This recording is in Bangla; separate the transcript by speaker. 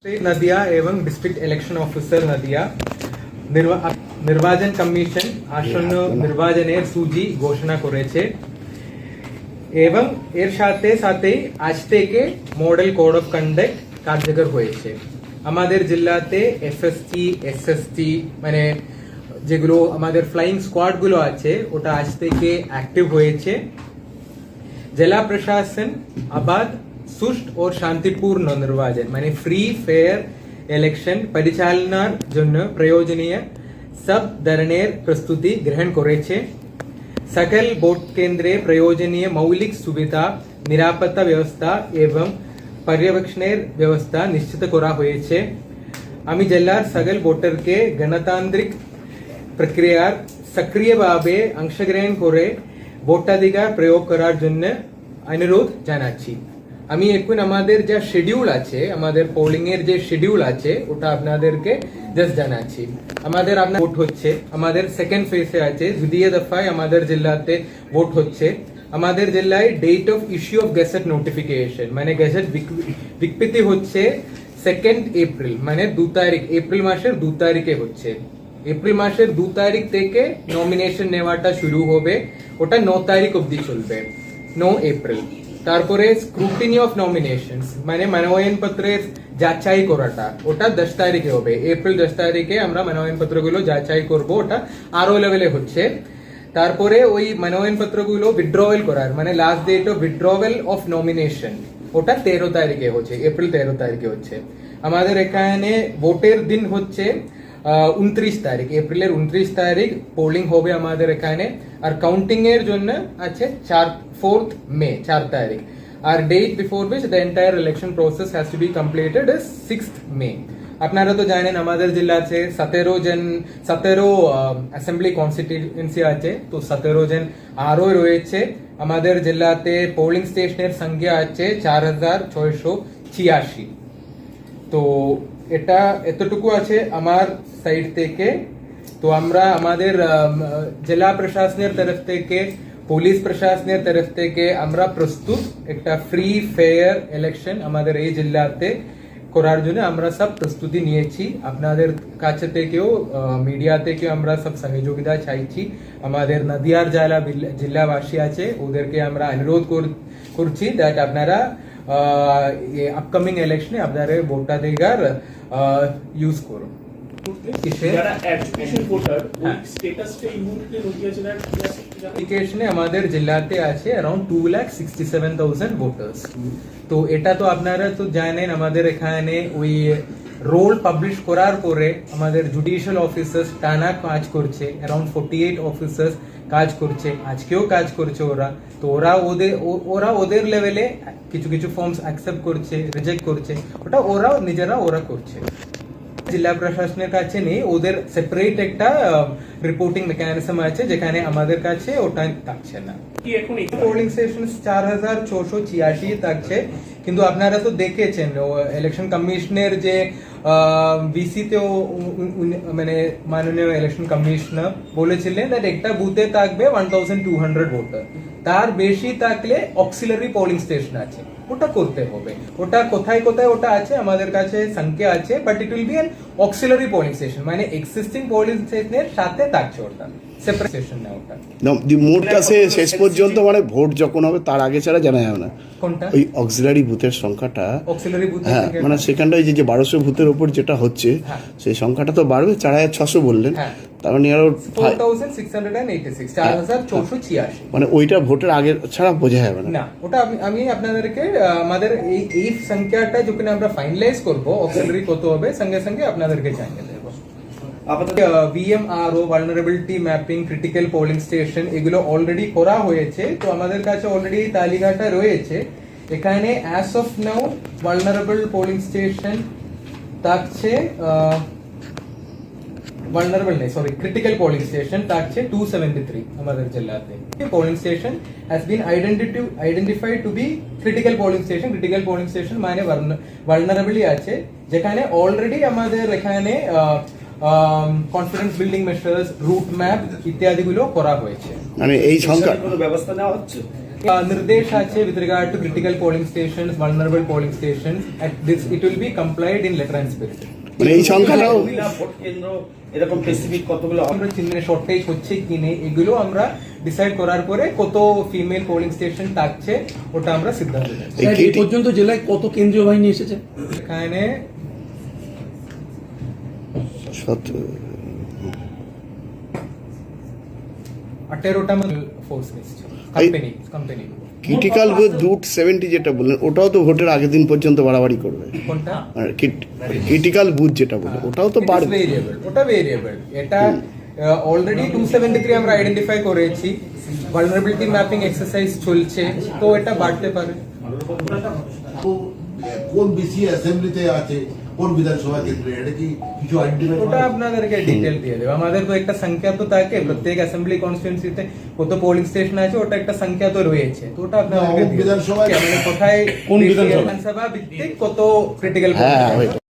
Speaker 1: नदिया एवं डिस्ट्रिक्ट इलेक्शन ऑफिसर नदिया निर्वाचन कमिशन আসন্ন নির্বাচনের সূচি ঘোষণা করেছে এবং এর সাথে সাথে আজ থেকে মডেল কোড অফ কন্ডাক্ট কার্যকর হয়েছে আমাদের জেলাতে এফএসটি এসএসটি মানে যেগুলো আমাদের ফ্লাইং স্কোয়াড গুলো আছে ওটা আজ থেকে অ্যাক্টিভ হয়েছে জেলা প্রশাসন আবাদ সুষ্ঠ ও শান্তিপূর্ণ নির্বাচন মানে ফ্রি ফেয়ার ইলেকশন পরিচালনার জন্য প্রয়োজনীয় সব ধরনের প্রস্তুতি গ্রহণ করেছে সকল ভোট কেন্দ্রে প্রয়োজনীয় মৌলিক সুবিধা নিরাপত্তা ব্যবস্থা এবং পর্যবেক্ষণের ব্যবস্থা নিশ্চিত করা হয়েছে আমি জেলার সকল ভোটারকে গণতান্ত্রিক প্রক্রিয়ার সক্রিয়ভাবে অংশগ্রহণ করে ভোটাধিকার প্রয়োগ করার জন্য অনুরোধ জানাচ্ছি আমি এখন আমাদের যে শিডিউল আছে আমাদের পোলিং এর যে শিডিউল আছে ওটা আপনাদেরকে জাস্ট জানাচ্ছি আমাদের আপনার ভোট হচ্ছে আমাদের সেকেন্ড ফেজে আছে দ্বিতীয় দফায় আমাদের জেলাতে ভোট হচ্ছে আমাদের জেলায় date of issue of gazette notification মানে গেজেট বিজ্ঞপ্তি হচ্ছে 2 এপ্রিল মানে 2 তারিখ এপ্রিল মাসের 2 তারিখে হচ্ছে এপ্রিল মাসের 2 তারিখ থেকে নমিনেশন নেওয়াটা শুরু হবে ওটা 9 তারিখ অবধি চলবে 9 এপ্রিল তারপরে স্ক্রুটিনি অফ নমিনেশনস মানে মনোনয়নপত্রের যাচাই করাটা ওটা 10 তারিখে হবে এপ্রিল 10 তারিখে আমরা মনোনয়নপত্রগুলো যাচাই করব ওটা আরো লেভেলে হচ্ছে তারপরে ওই মনোনয়নপত্রগুলো উইথড্রয়াল করার মানে last date of withdrawal of nomination ওটা 13 তারিখে হচ্ছে এপ্রিল 13 তারিখে হচ্ছে আমাদের এখানে ভোটের দিন হচ্ছে 29 তারিখ এপ্রিলের 29 তারিখ পোলিং হবে আমাদের এখানে আর কাউন্টিং এর জন্য আছে 4th মে 4 তারিখ আর date before which the entire election process has to be completed is 6th মে আপনারা তো জানেন আমাদের জেলাতে 17 অ্যাসেম্বলি কনস্টিটিউয়েন্সি আছে তো 17 জন আরো রয়েছে আমাদের জেলাতে পোলিং স্টেশনের সংখ্যা আছে 4686 তো এটা এতটুকু আছে আমার সাইড থেকে তো আমরা আমাদের জেলা প্রশাসনের তরফ থেকে পুলিশ প্রশাসনের তরফ থেকে আমরা প্রস্তুত একটা ফ্রি ফেয়ার ইলেকশন আমাদের এই জেলাতে করার জন্য আমরা সব প্রস্তুতি নিয়েছি আপনাদের কাছে থেকেও মিডিয়া থেকেও আমরা সব সহযোগিতা চাইছি আমাদের নদিয়ার জেলাবাসী আছে ওদেরকে আমরা অনুরোধ করছি দ্যাট আপনারা আপকামিং ইলেকশনে আপনাদের ভোটাধিকার ইউজ করুন
Speaker 2: যারা এডুকেশন ভোটার ওই স্ট্যাটাসটা এই মুহূর্তে নদিয়া জেলার
Speaker 1: এডুকেশনে আমাদের জেলাতে আছে अराउंड 2,67,000 ভোটার্স তো এটা তো আপনারা তো জানেন আমাদের এখানে ওই রোল পাবলিশ করার পরে আমাদের জুডিশিয়াল অফিসার্স টানা কাজ করছে अराउंड 48 অফিসার্স কাজ করছে আজকেও কাজ করছে ওরা তো ওরা ওদের লেভেলে কিছু কিছু ফর্মস অ্যাকসেপ্ট করছে রিজেক্ট করছে ওটা ওরা করছে জেলা প্রশাসনের কাছে নেই ওদের সেপারেট একটা রিপোর্টিং মেকানিজম আছে যেখানে আমাদের কাছে ওটা থাকছে না পোলিং স্টেশন 4686 থাকছে কিন্তু আপনারা তো দেখেছেন ইলেকশন কমিশনের যে ভিসি তে মানে মাননীয় ইলেকশন কমিশনার বলেছিলেন দ্যাট একটা বুথে থাকবে 1200 ভোটার তার বেশি থাকলে অক্সিলারি পোলিং স্টেশন আছে ওটা করতে হবে ওটা কোথায় ওটা আছে আমাদের কাছে সংখ্যা আছে but it will be an auxiliary polling station মানে এক্সিস্টিং পোলিং স্টেশনের সাথে থাকছে ওটা সেপারেট স্টেশন না ওটা
Speaker 3: মোটটা শেষ পর্যন্ত মানে ভোট যখন হবে তার আগে ছাড়া জানা যাবে না
Speaker 1: কোনটা
Speaker 3: ওই অক্সিলারি বুথের সংখ্যাটা
Speaker 1: অক্সিলারি বুথ
Speaker 3: হ্যাঁ মানে সেখানটায় যে 1200 বুথের উপর যেটা হচ্ছে সেই সংখ্যাটা তো বাড়বে 4600 বললেন তার মানে আরো
Speaker 1: 4686 4486
Speaker 3: মানে ওইটা ভোটের আগে ছাড়া বোঝা যাবে
Speaker 1: না ওটা আমি আপনাদেরকে আমাদের এই সংখ্যাটা যখন আমরা ফাইনালাইজ করব অক্সিলারি কত হবে সঙ্গে সঙ্গে আপনাদেরকে জানিয়ে দেব VMRO vulnerability mapping critical polling station এগুলো অলরেডি করা হয়েছে তো আমাদের কাছে অলরেডি তালিকাটা রয়েছে এখানে as of now vulnerable polling station থাকছে critical polling station থাকছে 273 আমাদের জেলাতে polling station has been identified to be critical polling station মানে vulnerability আছে যেখানে অলরেডি আমাদের এখানে confidence building measures route map ইত্যাদি গুলো করা হয়েছে
Speaker 3: মানে এই সংখ্যা
Speaker 2: কোনো ব্যবস্থা নেওয়া হচ্ছে
Speaker 1: Nirdesh আছে with regard to critical polling stations, vulnerable polling stations. At this, it will be complied in letter and spirit.
Speaker 3: মানে এই সংখ্যাটাও
Speaker 4: ভোট কেন্দ্র এরকম স্পেসিফিক কতগুলো
Speaker 1: আমরা চিহ্নের শর্টেজ হচ্ছে কি নেই এগুলো আমরা ডিসাইড করার পরে কত ফিমেল পোলিং স্টেশন থাকছে ওটা আমরা সিদ্ধান্ত নেব।
Speaker 3: এই
Speaker 5: এই পর্যন্ত জেলায় কত কেন্দ্রীয় বাহিনী এসেছে?
Speaker 1: এখানে 18টা ফোর্স এসেছে কোম্পানি
Speaker 3: ক্রিটিক্যাল বুথ রুট 70 যেটা বললেন ওটাও তো ভোটের আগের দিন পর্যন্ত বাড়াবাড়ি করবে।
Speaker 1: কোনটা?
Speaker 3: আর ক্রিটিক্যাল বুথ যেটা বললেন ওটাও তো বাড়বে।
Speaker 1: ভেরিয়েবল, ওটা ভেরিয়েবল। এটা অলরেডি 273 আমরা আইডেন্টিফাই করেছি, ভালনারেবিলিটি ম্যাপিং এক্সারসাইজ চলছে, তো এটা বাড়তে পারে।
Speaker 6: কোন বিসি অ্যাসেম্বলিতে আছে, কোন বিধানসভা কেন্দ্রে, এটা কি কিছু আইডেন্টিফাই
Speaker 1: ওটা আপনাদেরকে ডিটেল দিয়ে দেবো। আমাদের তো একটা সংখ্যা তো থাকে প্রত্যেক অ্যাসেম্বলি কনস্টিটিউয়েন্সিতে কত পোলিং স্টেশন আছে, ওটা একটা সংখ্যা তো রয়েছে, তো ওটা আপনাদেরকে
Speaker 6: বিধানসভায়
Speaker 1: কোথায়
Speaker 5: কোন বিধানসভা?
Speaker 1: বিধানসভা ভিত্তিক কত ক্রিটিক্যাল
Speaker 3: হ্যাঁ